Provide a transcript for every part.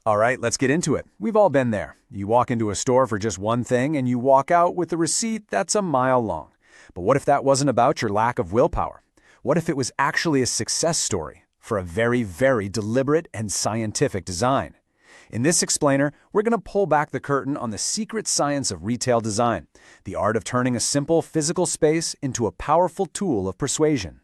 All right, let's get into it. We've all been there. You walk into a store for just one thing and you walk out with a receipt that's a mile long. But what if that wasn't about your lack of willpower? What if it was actually a success story for a very, very deliberate and scientific design? In this explainer, we're going to pull back the curtain on the secret science of retail design, the art of turning a simple physical space into a powerful tool of persuasion.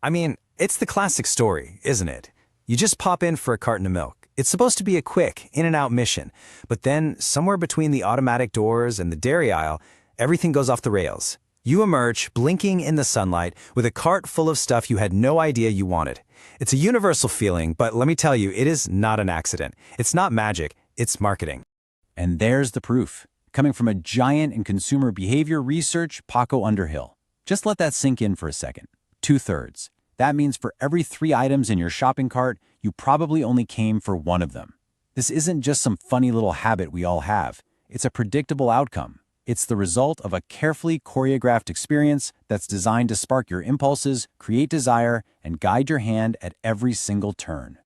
I mean, it's the classic story, isn't it? You just pop in for a carton of milk. It's supposed to be a quick, in-and-out mission. But then, somewhere between the automatic doors and the dairy aisle, everything goes off the rails. You emerge, blinking in the sunlight, with a cart full of stuff you had no idea you wanted. It's a universal feeling, but let me tell you, it is not an accident. It's not magic, it's marketing. And there's the proof, coming from a giant in consumer behavior research, Paco Underhill. Just let that sink in for a second. 2/3. That means for every 3 items in your shopping cart, you probably only came for one of them. This isn't just some funny little habit we all have. It's a predictable outcome. It's the result of a carefully choreographed experience that's designed to spark your impulses, create desire, and guide your hand at every single turn.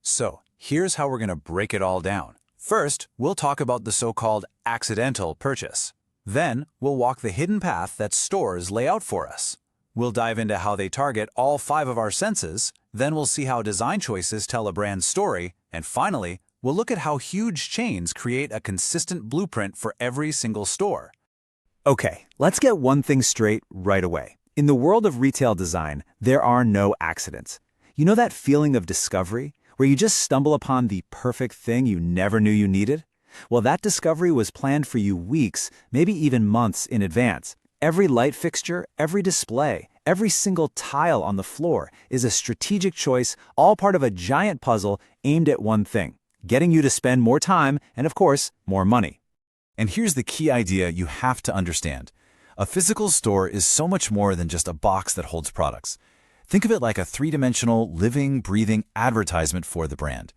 So, here's how we're going to break it all down. First, we'll talk about the so-called accidental purchase. Then, we'll walk the hidden path that stores lay out for us. We'll dive into how they target all 5 of our senses, then we'll see how design choices tell a brand's story, and finally, we'll look at how huge chains create a consistent blueprint for every single store. Okay, let's get one thing straight right away. In the world of retail design, there are no accidents. You know that feeling of discovery, where you just stumble upon the perfect thing you never knew you needed? Well, that discovery was planned for you weeks, maybe even months in advance. Every light fixture, every display, every single tile on the floor is a strategic choice, all part of a giant puzzle aimed at one thing: getting you to spend more time and, of course, more money. And here's the key idea you have to understand. A physical store is so much more than just a box that holds products. Think of it like a 3-dimensional, living, breathing advertisement for the brand.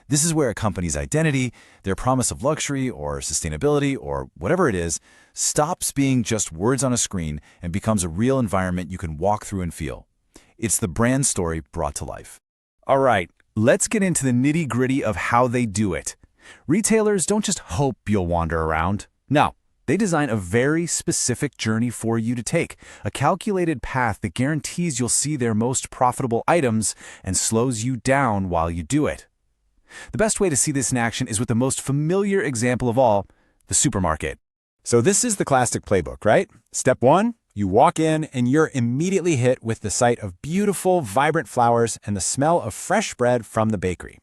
This is where a company's identity, their promise of luxury or sustainability or whatever it is, stops being just words on a screen and becomes a real environment you can walk through and feel. It's the brand story brought to life. All right, let's get into the nitty-gritty of how they do it. Retailers don't just hope you'll wander around. No, they design a very specific journey for you to take, a calculated path that guarantees you'll see their most profitable items and slows you down while you do it. The best way to see this in action is with the most familiar example of all, the supermarket. So this is the classic playbook, right? Step 1, you walk in and you're immediately hit with the sight of beautiful, vibrant flowers and the smell of fresh bread from the bakery.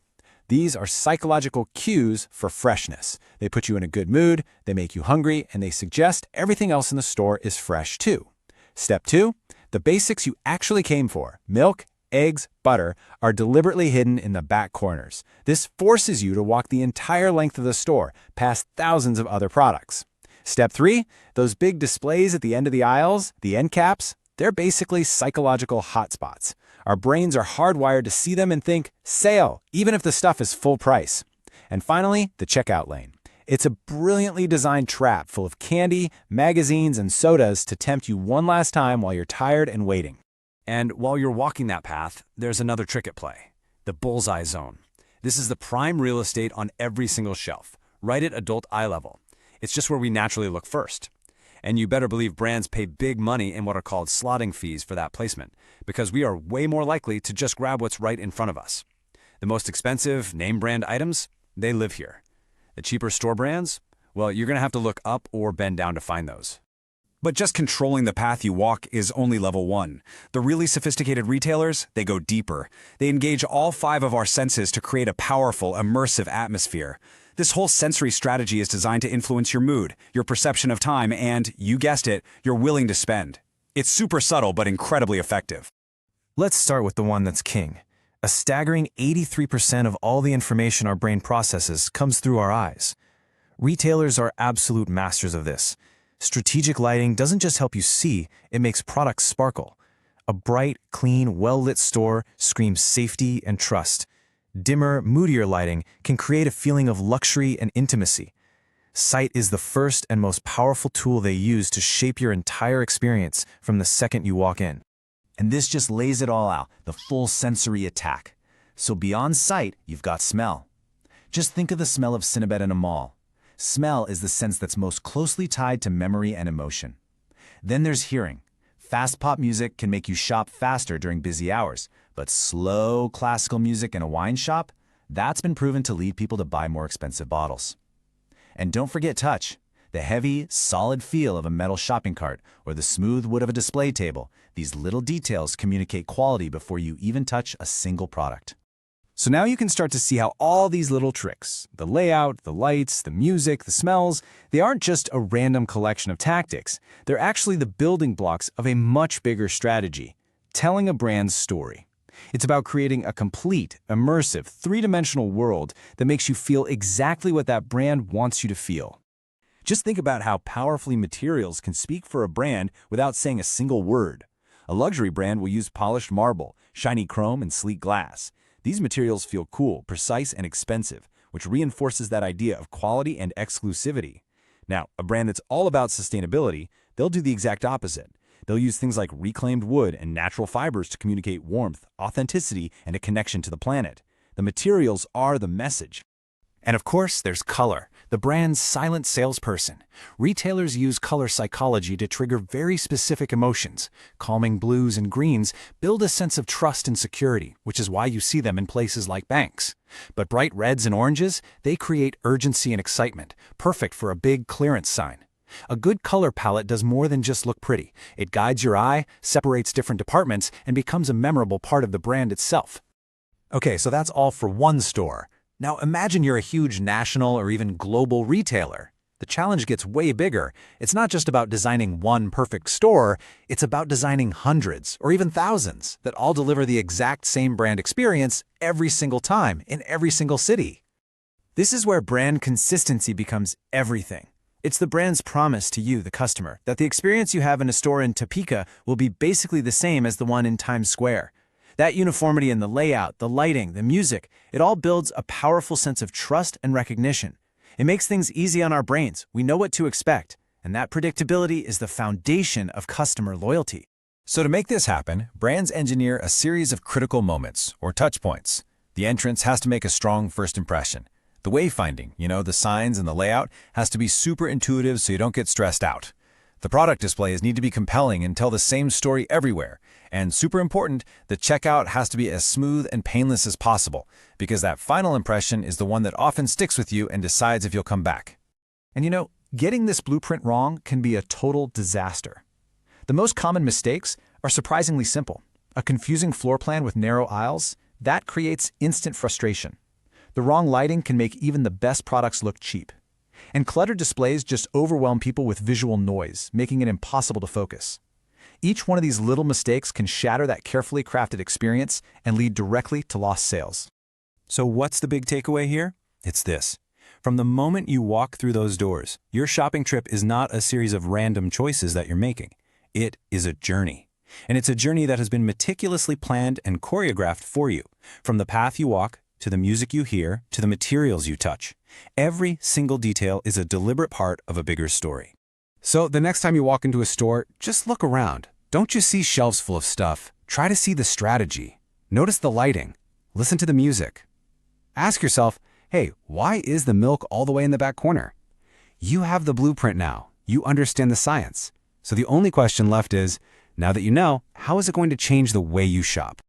These are psychological cues for freshness. They put you in a good mood, they make you hungry, and they suggest everything else in the store is fresh too. Step 2, the basics you actually came for, milk, eggs, butter, are deliberately hidden in the back corners. This forces you to walk the entire length of the store, past thousands of other products. Step 3, those big displays at the end of the aisles, the end caps, they're basically psychological hotspots. Our brains are hardwired to see them and think, sale, even if the stuff is full price. And finally, the checkout lane. It's a brilliantly designed trap full of candy, magazines, and sodas to tempt you one last time while you're tired and waiting. And while you're walking that path, there's another trick at play: the bullseye zone. This is the prime real estate on every single shelf, right at adult eye level. It's just where we naturally look first. And you better believe brands pay big money in what are called slotting fees for that placement, because we are way more likely to just grab what's right in front of us. The most expensive name brand items, they live here. The cheaper store brands, well, you're going to have to look up or bend down to find those. But just controlling the path you walk is only level 1. The really sophisticated retailers, they go deeper. They engage all 5 of our senses to create a powerful, immersive atmosphere. This whole sensory strategy is designed to influence your mood, your perception of time, and, you guessed it, you're willing to spend. It's super subtle but incredibly effective. Let's start with the one that's king. A staggering 83% of all the information our brain processes comes through our eyes. Retailers are absolute masters of this. Strategic lighting doesn't just help you see, it makes products sparkle. A bright, clean, well-lit store screams safety and trust. Dimmer, moodier lighting can create a feeling of luxury and intimacy. Sight is the first and most powerful tool they use to shape your entire experience from the second you walk in. And this just lays it all out, the full sensory attack. So beyond sight, you've got smell. Just think of the smell of Cinnabon in a mall. Smell is the sense that's most closely tied to memory and emotion. Then there's hearing. Fast pop music can make you shop faster during busy hours, but slow classical music in a wine shop, that's been proven to lead people to buy more expensive bottles. And don't forget touch. The heavy, solid feel of a metal shopping cart or the smooth wood of a display table, these little details communicate quality before you even touch a single product. So now you can start to see how all these little tricks, the layout, the lights, the music, the smells, they aren't just a random collection of tactics. They're actually the building blocks of a much bigger strategy, telling a brand's story. It's about creating a complete, immersive, three-dimensional world that makes you feel exactly what that brand wants you to feel. Just think about how powerfully materials can speak for a brand without saying a single word. A luxury brand will use polished marble, shiny chrome, and sleek glass. These materials feel cool, precise, and expensive, which reinforces that idea of quality and exclusivity. Now, a brand that's all about sustainability, they'll do the exact opposite. They'll use things like reclaimed wood and natural fibers to communicate warmth, authenticity, and a connection to the planet. The materials are the message. And of course, there's color, the brand's silent salesperson. Retailers use color psychology to trigger very specific emotions. Calming blues and greens build a sense of trust and security, which is why you see them in places like banks. But bright reds and oranges, they create urgency and excitement, perfect for a big clearance sign. A good color palette does more than just look pretty. It guides your eye, separates different departments, and becomes a memorable part of the brand itself. Okay, so that's all for one store. Now imagine you're a huge national or even global retailer. The challenge gets way bigger. It's not just about designing one perfect store, it's about designing hundreds or even thousands that all deliver the exact same brand experience every single time in every single city. This is where brand consistency becomes everything. It's the brand's promise to you, the customer, that the experience you have in a store in Topeka will be basically the same as the one in Times Square. That uniformity in the layout, the lighting, the music, it all builds a powerful sense of trust and recognition. It makes things easy on our brains. We know what to expect. And that predictability is the foundation of customer loyalty. So to make this happen, brands engineer a series of critical moments, or touch points. The entrance has to make a strong first impression. The wayfinding, the signs and the layout, has to be super intuitive so you don't get stressed out. The product displays need to be compelling and tell the same story everywhere. And super important, the checkout has to be as smooth and painless as possible, because that final impression is the one that often sticks with you and decides if you'll come back. And getting this blueprint wrong can be a total disaster. The most common mistakes are surprisingly simple. A confusing floor plan with narrow aisles, that creates instant frustration. The wrong lighting can make even the best products look cheap. And cluttered displays just overwhelm people with visual noise, making it impossible to focus. Each one of these little mistakes can shatter that carefully crafted experience and lead directly to lost sales. So what's the big takeaway here? It's this. From the moment you walk through those doors, your shopping trip is not a series of random choices that you're making. It is a journey. And it's a journey that has been meticulously planned and choreographed for you. From the path you walk, to the music you hear, to the materials you touch. Every single detail is a deliberate part of a bigger story. So the next time you walk into a store, just look around. Don't just see shelves full of stuff. Try to see the strategy. Notice the lighting. Listen to the music. Ask yourself, hey, why is the milk all the way in the back corner? You have the blueprint now. You understand the science. So the only question left is, now that you know, how is it going to change the way you shop?